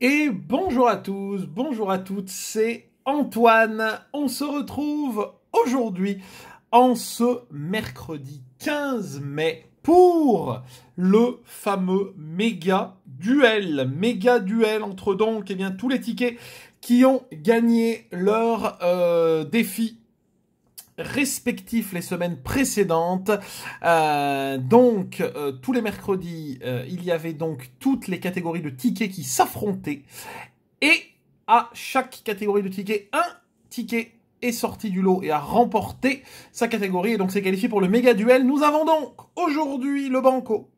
Et bonjour à tous, bonjour à toutes, c'est Antoine. On se retrouve aujourd'hui en ce mercredi 15 mai pour le fameux méga duel. Méga duel entre donc tous les tickets qui ont gagné leur défi respectifs les semaines précédentes. Tous les mercredis, il y avait donc toutes les catégories de tickets qui s'affrontaient. Et à chaque catégorie de tickets, un ticket est sorti du lot et a remporté sa catégorie. Et donc c'est qualifié pour le méga duel. Nous avons donc aujourd'hui le banco,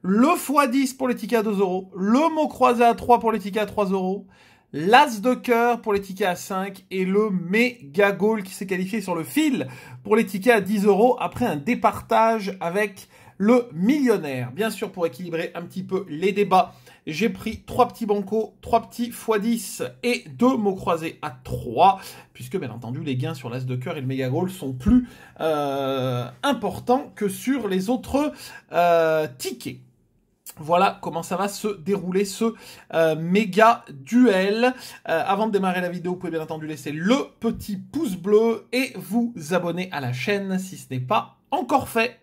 le x10 pour les tickets à 2 €, le mot croisé à 3 pour les tickets à 3 €, l'as de cœur pour les tickets à 5 et le méga goal qui s'est qualifié sur le fil pour les tickets à 10 € après un départage avec le millionnaire. Bien sûr, pour équilibrer un petit peu les débats, j'ai pris 3 petits bancos, 3 petits x10 et 2 mots croisés à 3, puisque bien entendu les gains sur l'as de cœur et le méga goal sont plus importants que sur les autres tickets. Voilà comment ça va se dérouler ce méga duel. Avant de démarrer la vidéo, vous pouvez bien entendu laisser le petit pouce bleu et vous abonner à la chaîne si ce n'est pas encore fait.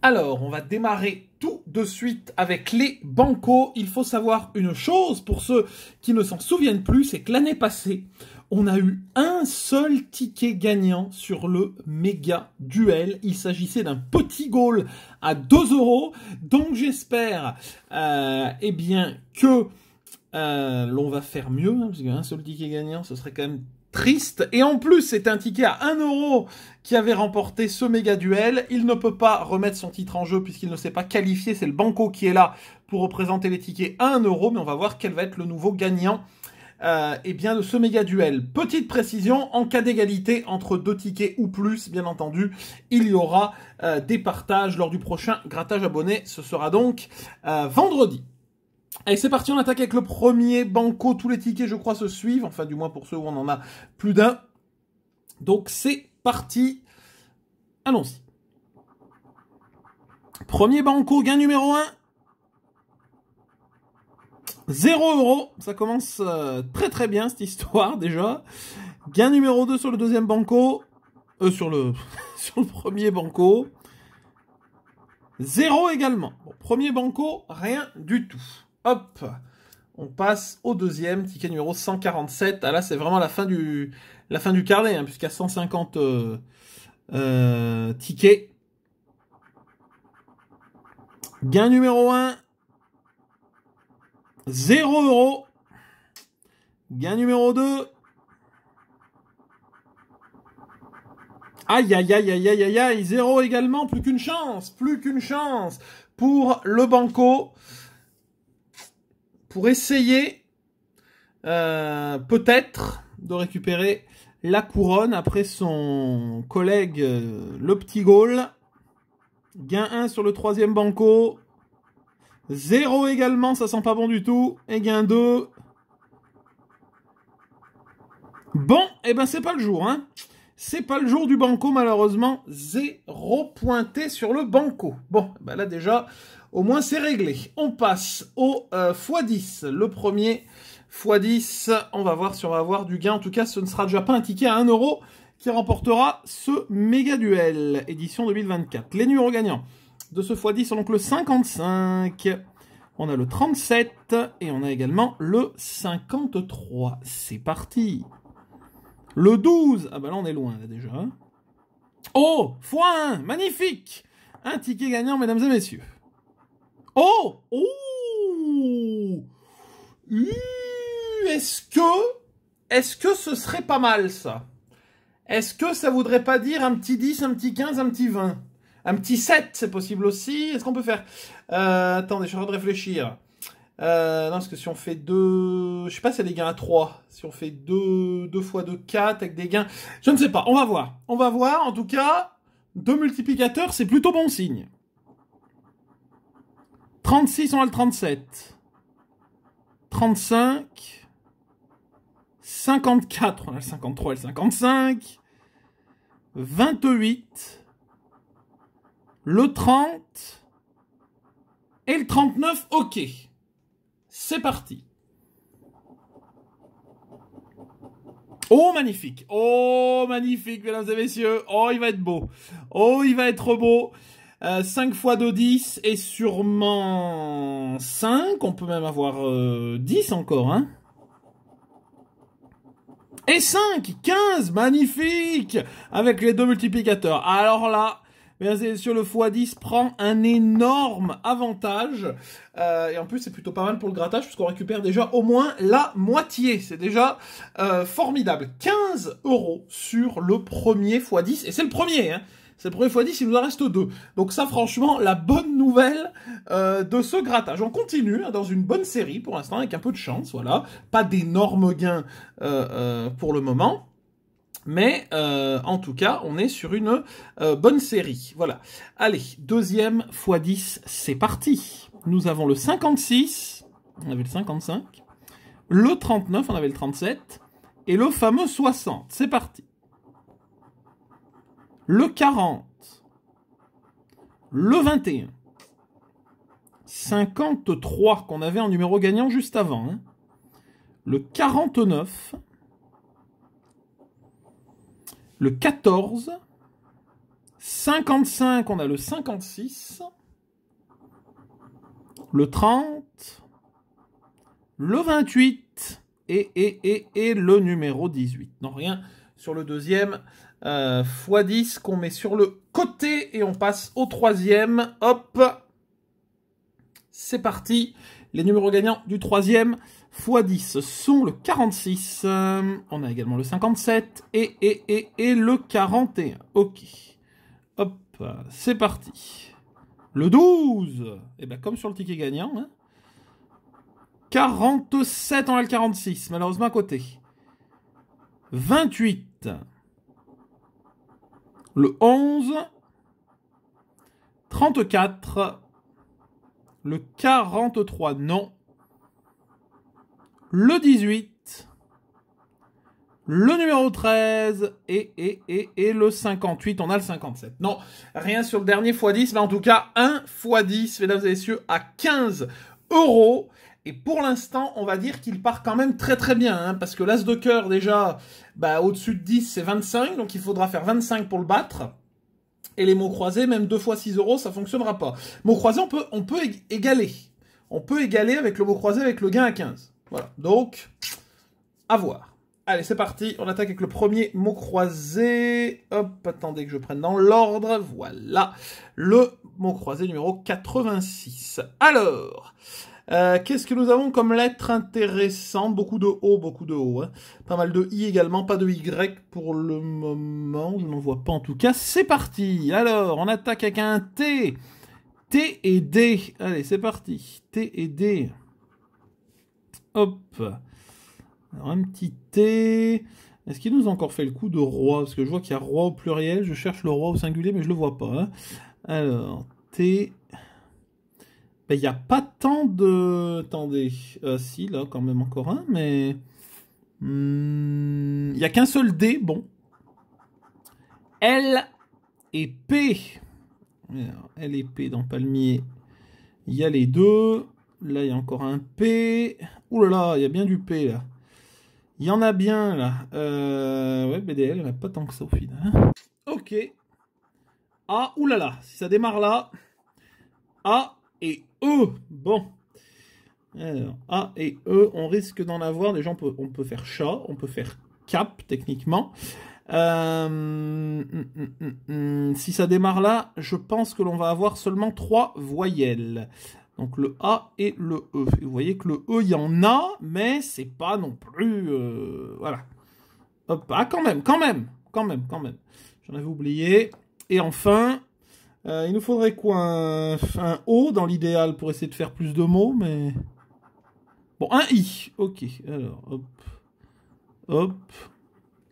Alors, on va démarrer tout de suite avec les bancos. Il faut savoir une chose pour ceux qui ne s'en souviennent plus, c'est que l'année passée, on a eu un seul ticket gagnant sur le méga duel. Il s'agissait d'un petit goal à 2 €. Donc j'espère que l'on va faire mieux, hein, parce qu'un seul ticket gagnant, ce serait quand même triste. Et en plus, c'est un ticket à 1 € qui avait remporté ce méga duel. Il ne peut pas remettre son titre en jeu puisqu'il ne s'est pas qualifié. C'est le banco qui est là pour représenter les tickets à 1 €. Mais on va voir quel va être le nouveau gagnant de ce méga duel. Petite précision, en cas d'égalité entre 2 tickets ou plus, bien entendu, il y aura des partages lors du prochain grattage abonné. Ce sera donc vendredi. Allez, c'est parti, on attaque avec le premier banco. Tous les tickets, je crois, se suivent. Enfin, du moins pour ceux où on en a plus d'un. Donc, c'est parti. Allons-y. Premier banco, gain numéro 1. 0 €. Ça commence très très bien, cette histoire, déjà. Gain numéro 2 sur le deuxième banco. Sur le premier banco. 0 également. Bon, premier banco, rien du tout. Hop, on passe au deuxième, ticket numéro 147. Ah là, c'est vraiment la fin du carnet, hein, puisqu'il y a 150 tickets. Gain numéro 1, 0 €. Gain numéro 2. Aïe, aïe, aïe, aïe, aïe, aïe, aïe, 0 également, plus qu'une chance pour le banco. Pour essayer peut-être de récupérer la couronne après son collègue le petit goal. Gain 1 sur le troisième banco. 0 également, ça sent pas bon du tout. Et gain 2. Bon, et ben c'est pas le jour, hein. C'est pas le jour du banco, malheureusement. 0 pointé sur le banco. Bon, ben là déjà, au moins c'est réglé. On passe au x10. Le premier x10, on va voir si on va avoir du gain. En tout cas, ce ne sera déjà pas un ticket à 1 € qui remportera ce méga duel, édition 2024. Les numéros gagnants de ce x10 sont donc le 55. On a le 37 et on a également le 53. C'est parti. Le 12, ah bah là on est loin là déjà. Oh, x1, magnifique. Un ticket gagnant, mesdames et messieurs. Oh, oh, est-ce que ce serait pas mal ça? Est-ce que ça voudrait pas dire un petit 10, un petit 15, un petit 20? Un petit 7, c'est possible aussi. Est-ce qu'on peut faire... attendez, je suis en train de réfléchir. Non, parce que si on fait 2... Je sais pas s'il y a des gains à 3. Si on fait 2 fois 2, 4 avec des gains... Je ne sais pas, on va voir. On va voir, en tout cas, 2 multiplicateurs, c'est plutôt bon signe. 36, on a le 37. 35. 54, on a le 53 et le 55. 28. Le 30. Et le 39, ok. C'est parti. Oh, magnifique. Oh, magnifique, mesdames et messieurs. Oh, il va être beau. Oh, il va être beau. 5 fois 2, 10 et sûrement 5. On peut même avoir 10 encore, hein. Et 5, 15, magnifique. Avec les deux multiplicateurs. Alors là, mesdames et messieurs, le x10 prend un énorme avantage. Et en plus, c'est plutôt pas mal pour le grattage, puisqu'on récupère déjà au moins la moitié. C'est déjà formidable. 15 € sur le premier x10. Et c'est le premier, hein. C'est le premier x10, il nous en reste 2. Donc ça, franchement, la bonne nouvelle de ce grattage. On continue hein, dans une bonne série pour l'instant, avec un peu de chance, voilà. Pas d'énormes gains pour le moment. Mais en tout cas, on est sur une bonne série. Voilà. Allez, deuxième x10, c'est parti. Nous avons le 56, on avait le 55, le 39, on avait le 37, et le fameux 60. C'est parti. Le 40, le 21, 53 qu'on avait en numéro gagnant juste avant, hein. Le 49, le 14, 55, on a le 56, le 30, le 28 et le numéro 18. Non, rien sur le deuxième x10 qu'on met sur le côté et on passe au troisième. Hop, c'est parti. Les numéros gagnants du troisième x10 sont le 46, on a également le 57 et le 41. Ok, hop, c'est parti. Le 12, et bien comme sur le ticket gagnant, hein. 47, on a le 46, malheureusement à côté. 28, le 11, 34, le 43, non. Le 18, le numéro 13 et le 58, on a le 57. Non, rien sur le dernier x10, mais en tout cas, un x10, mesdames et messieurs, à 15 €. Et pour l'instant, on va dire qu'il part quand même très très bien, hein, parce que l'as de cœur, déjà, bah, au-dessus de 10, c'est 25, donc il faudra faire 25 pour le battre. Et les mots croisés, même 2 fois 6 €, ça fonctionnera pas. Mots croisés, on peut égaler. On peut égaler avec le mot croisé, avec le gain à 15. Voilà, donc, à voir. Allez, c'est parti, on attaque avec le premier mot croisé. Hop, attendez que je prenne dans l'ordre. Voilà, le mot croisé numéro 86. Alors, qu'est-ce que nous avons comme lettre intéressante? Beaucoup de O, hein. Pas mal de I également, pas de Y pour le moment, je n'en vois pas en tout cas. C'est parti. Alors, on attaque avec un T. T et D. Allez, c'est parti. T et D. Hop. Alors, un petit T. Est-ce qu'il nous a encore fait le coup de roi? Parce que je vois qu'il y a roi au pluriel. Je cherche le roi au singulier, mais je le vois pas, hein. Alors, T. Ben, il n'y a pas tant de... Attendez. Si, là, quand même encore un, mais... Il n'y a qu'un seul D, bon. L et P. Alors, L et P dans Palmier. Il y a les deux. Là, il y a encore un P. Ouh là là, il y a bien du P, là. Il y en a bien, là. Ouais, BDL, il n'y en a pas tant que ça, au final. Hein. Ok. Ah, ouh là là, si ça démarre là. A et E. Bon. Alors, A et E, on risque d'en avoir. Déjà, on peut faire chat, on peut faire cap, techniquement. Si ça démarre là, je pense que l'on va avoir seulement 3 voyelles. Donc le A et le E. Et vous voyez que le E, il y en a, mais c'est pas non plus... voilà. Hop, ah, quand même. J'en avais oublié. Et enfin, il nous faudrait quoi? Un O dans l'idéal pour essayer de faire plus de mots, mais... Bon, un I. Ok, alors, hop. Hop.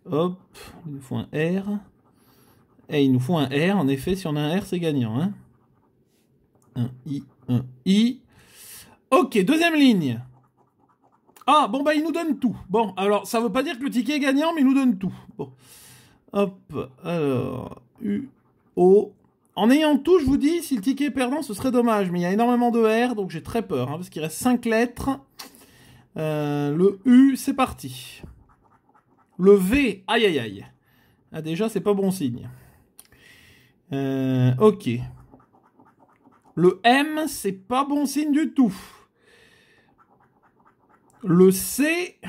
Hop. Il nous faut un R. Et il nous faut un R. En effet, si on a un R, c'est gagnant. Hein. Un I. Ok, deuxième ligne. Ah, bon, bah, il nous donne tout. Bon, alors, ça veut pas dire que le ticket est gagnant, mais il nous donne tout. Bon. Hop, alors, U, O. En ayant tout, je vous dis, si le ticket est perdant, ce serait dommage. Mais il y a énormément de R, donc j'ai très peur, hein, parce qu'il reste 5 lettres. Le U, c'est parti. Le V, aïe aïe aïe. Ah, déjà, c'est pas bon signe. Ok. Le M, c'est pas bon signe du tout. Le C,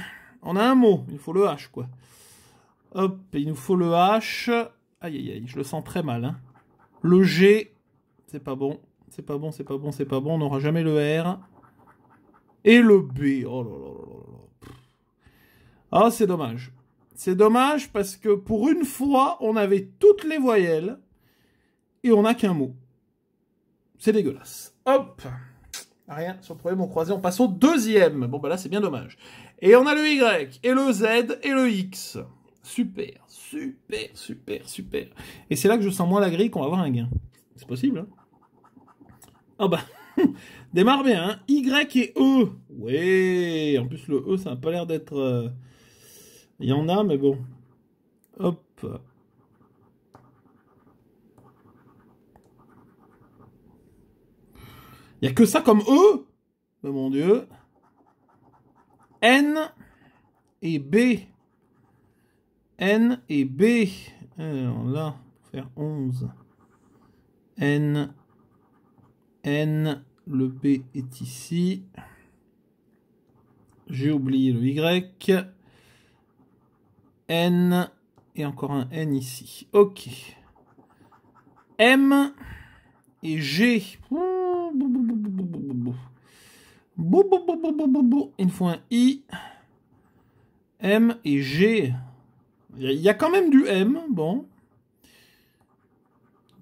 on a un mot, il faut le H, quoi. Hop, il nous faut le H. Aïe aïe aïe, je le sens très mal, hein. Le G, c'est pas bon. C'est pas bon, c'est pas bon, c'est pas bon. On n'aura jamais le R. Et le B. Oh là là là là. Ah, c'est dommage. C'est dommage parce que pour une fois, on avait toutes les voyelles et on n'a qu'un mot. C'est dégueulasse. Hop. Rien sur le premier mot croisé. On passe au deuxième. Bon, bah là, c'est bien dommage. Et on a le Y, et le Z, et le X. Super, super, super, super. Et c'est là que je sens moins la grille qu'on va avoir un gain. C'est possible, hein? Oh bah, démarre bien, hein. Y et E. Ouais, en plus le E, ça n'a pas l'air d'être... Il y en a, mais bon. Hop. Il n'y a que ça comme E. Oh mon Dieu. N et B. N et B. Alors là, pour faire 11. N. N. Le B est ici. J'ai oublié le Y. N. Et encore un N ici. Ok. M et G. Il me faut un I. M et G. Il y a quand même du M, bon.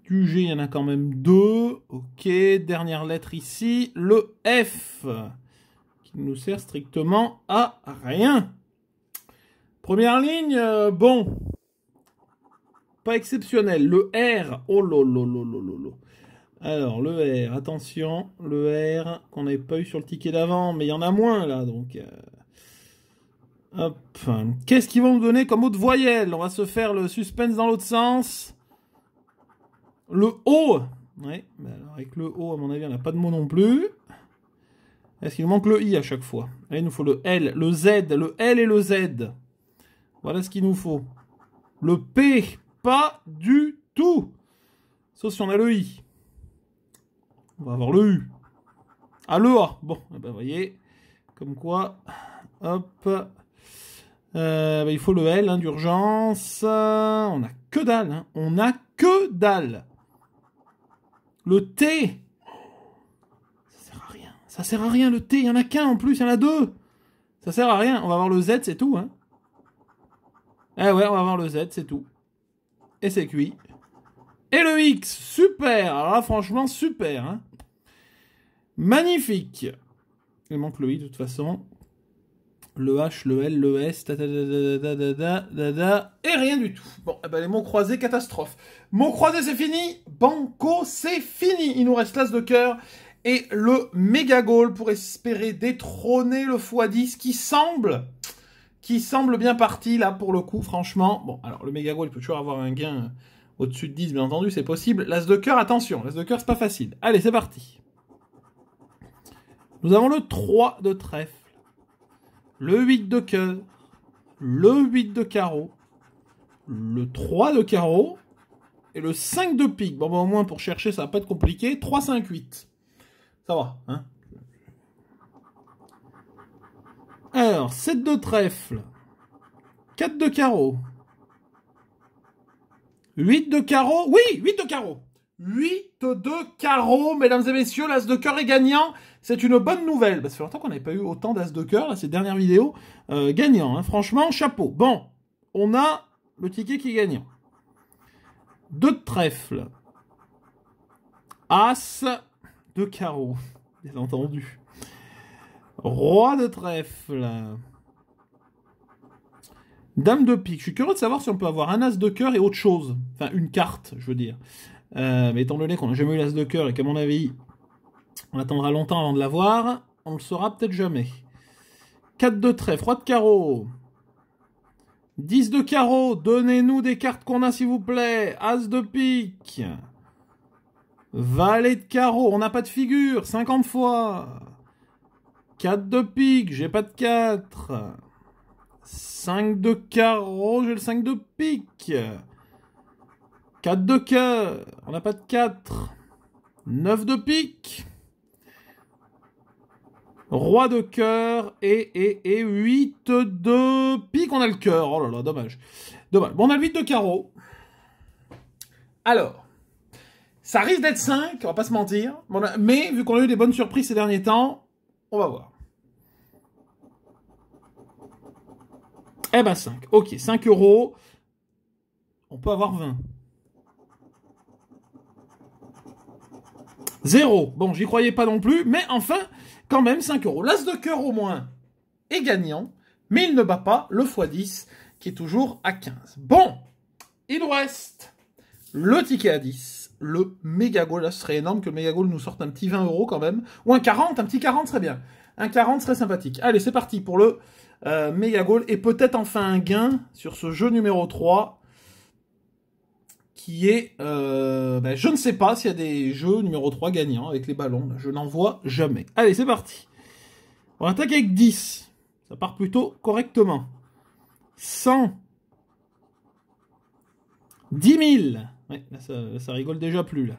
Du G, il y en a quand même 2. Ok, dernière lettre ici. Le F, qui ne nous sert strictement à rien. Première ligne, bon. Pas exceptionnel. Le R, oh lolo. Alors, le R, attention. Le R, qu'on n'avait pas eu sur le ticket d'avant, mais il y en a moins, là, donc... Hop. Qu'est-ce qu'ils vont nous donner comme autre voyelle? On va se faire le suspense dans l'autre sens. Le O. Ouais, bah alors avec le O, à mon avis, on n'a pas de mot non plus. Est-ce qu'il nous manque le I à chaque fois? Là, il nous faut le L, le Z, le L et le Z. Voilà ce qu'il nous faut. Le P, pas du tout. Sauf si on a le I. On va avoir le U. Ah, le A. Bon, bah, vous voyez. Comme quoi. Hop. Bah, il faut le L, hein, d'urgence. On a que dalle. Hein. On a que dalle. Le T. Ça sert à rien. Ça sert à rien, le T. Il n'y en a qu'un en plus. Il y en a 2. Ça sert à rien. On va avoir le Z, c'est tout. Hein. Eh ouais, on va avoir le Z, c'est tout. Et c'est cuit. Et le X. Super. Alors là, franchement, super. Hein. Magnifique. Il manque le I de toute façon. Le H, le L, le S, et rien du tout. Bon, eh ben les mots croisés, catastrophe. Mots croisés, c'est fini. Banco, c'est fini. Il nous reste l'as de cœur et le méga goal pour espérer détrôner le x10 qui semble bien parti là pour le coup, franchement. Bon, alors le méga goal, il peut toujours avoir un gain au-dessus de 10, bien entendu, c'est possible. L'as de cœur, attention, l'as de cœur, c'est pas facile. Allez, c'est parti. Nous avons le 3 de trèfle. Le 8 de cœur, le 8 de carreau, le 3 de carreau et le 5 de pique. Bon, bah, au moins, pour chercher, ça va pas être compliqué. 3, 5, 8. Ça va, hein. Alors, 7 de trèfle, 4 de carreau, 8 de carreau. Oui, 8 de carreau. 8 de carreau, mesdames et messieurs, l'as de cœur est gagnant. C'est une bonne nouvelle. Bah, ça fait longtemps qu'on n'avait pas eu autant d'as de cœur, là, ces dernières vidéos. Gagnant, hein. Franchement, chapeau. Bon, on a le ticket qui est gagnant. 2 de trèfle. As de carreau, bien entendu. Roi de trèfle. Dame de pique. Je suis curieux de savoir si on peut avoir un as de cœur et autre chose. Enfin, une carte, je veux dire. Mais étant donné qu'on n'a jamais eu l'as de cœur et qu'à mon avis, on attendra longtemps avant de l'avoir, on ne le saura peut-être jamais. 4 de trèfle, roi de carreau. 10 de carreau, donnez-nous des cartes qu'on a s'il vous plaît. As de pique. Valet de carreau, on n'a pas de figure, 50 fois. 4 de pique, j'ai pas de 4. 5 de carreau, j'ai le 5 de pique. 4 de cœur, on n'a pas de 4. 9 de pique. Roi de cœur et 8 de pique, on a le cœur. Oh là là, dommage. Dommage. Bon, on a le 8 de carreau. Alors, ça risque d'être 5, on va pas se mentir. Bon, mais vu qu'on a eu des bonnes surprises ces derniers temps, on va voir. Eh ben 5. Ok, 5 €. On peut avoir 20. 0. Bon, j'y croyais pas non plus, mais enfin, quand même 5 €. L'as de cœur au moins est gagnant, mais il ne bat pas le x10 qui est toujours à 15. Bon, il nous reste le ticket à 10, le méga goal. Là, ce serait énorme que le méga goal nous sorte un petit 20 € quand même, ou un 40, un petit 40 serait bien. Un 40 serait sympathique. Allez, c'est parti pour le méga goal et peut-être enfin un gain sur ce jeu numéro 3. Qui est, je ne sais pas s'il y a des jeux numéro 3 gagnants avec les ballons. Je n'en vois jamais. Allez, c'est parti. On attaque avec 10. Ça part plutôt correctement. 100. 10 000. Ouais, là, ça rigole déjà plus, là.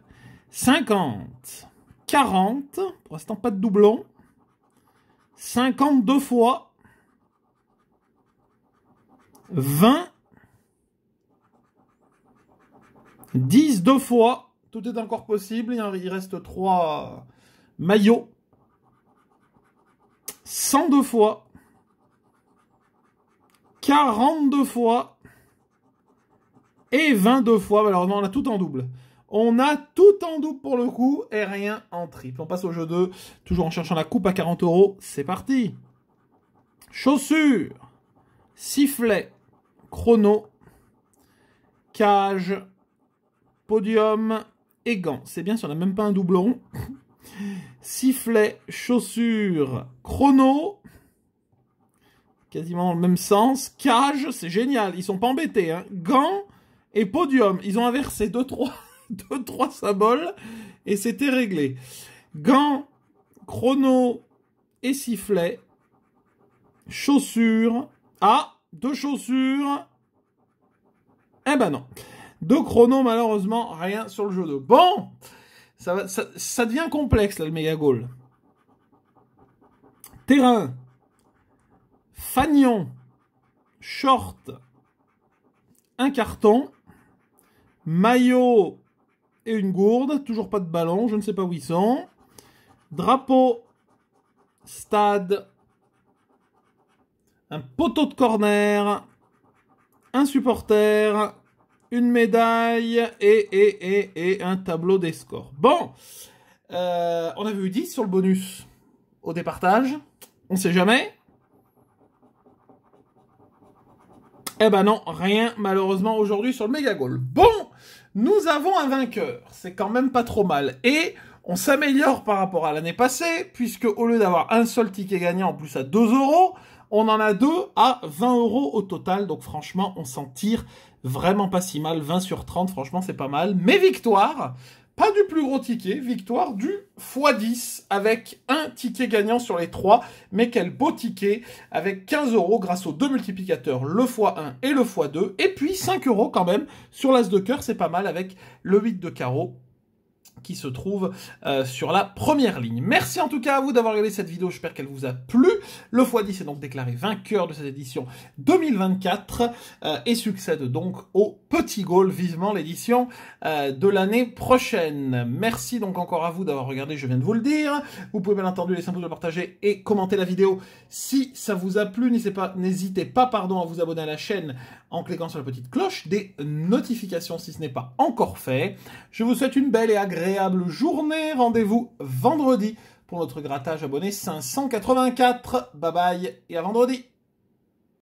50. 40. Pour l'instant, pas de doublon. 52 fois. 20. 10 deux fois, tout est encore possible, il reste 3 maillots. 102 fois. 42 fois. Et 22 fois, malheureusement on a tout en double. On a tout en double pour le coup, et rien en triple. On passe au jeu 2, toujours en cherchant la coupe à 40 €. C'est parti. Chaussures. Sifflet. Chrono. Cage. Podium et gants. C'est bien si on n'a même pas un doublon. Sifflet, chaussures, chrono. Quasiment dans le même sens. Cage, c'est génial. Ils sont pas embêtés. Hein. Gants et podium. Ils ont inversé 2-3 symboles et c'était réglé. Gants, chrono et sifflet. Chaussures. Ah, 2 chaussures. Eh ben non. 2 chronos, malheureusement, rien sur le jeu 2. Bon, ça devient complexe, là, le méga goal. Terrain. Fagnon. Short. Un carton. Maillot et une gourde. Toujours pas de ballon, je ne sais pas où ils sont. Drapeau. Stade. Un poteau de corner. Un supporter. Une médaille et un tableau des scores. Bon, on avait eu 10 sur le bonus au départage. On sait jamais. Eh ben non, rien malheureusement aujourd'hui sur le méga goal. Bon, nous avons un vainqueur. C'est quand même pas trop mal. Et on s'améliore par rapport à l'année passée, puisque au lieu d'avoir un seul ticket gagnant en plus à 2 €, on en a 2 à 20 € au total. Donc franchement, on s'en tire vraiment pas si mal. 20 sur 30, franchement, c'est pas mal. Mais victoire, pas du plus gros ticket, victoire du x10 avec un ticket gagnant sur les 3. Mais quel beau ticket avec 15 € grâce aux 2 multiplicateurs, le x1 et le x2. Et puis 5 € quand même sur l'as de cœur, c'est pas mal avec le 8 de carreau qui se trouve sur la première ligne. Merci en tout cas à vous d'avoir regardé cette vidéo, j'espère qu'elle vous a plu. Le x10 est donc déclaré vainqueur de cette édition 2024 et succède donc au petit goal, vivement l'édition de l'année prochaine. Merci donc encore à vous d'avoir regardé, je viens de vous le dire. Vous pouvez bien entendu laisser un pouce bleu, partager et commenter la vidéo si ça vous a plu. N'hésitez pas à vous abonner à la chaîne en cliquant sur la petite cloche des notifications si ce n'est pas encore fait. Je vous souhaite une belle et agréable journée. Rendez-vous vendredi pour notre grattage abonné 584. Bye bye et à vendredi.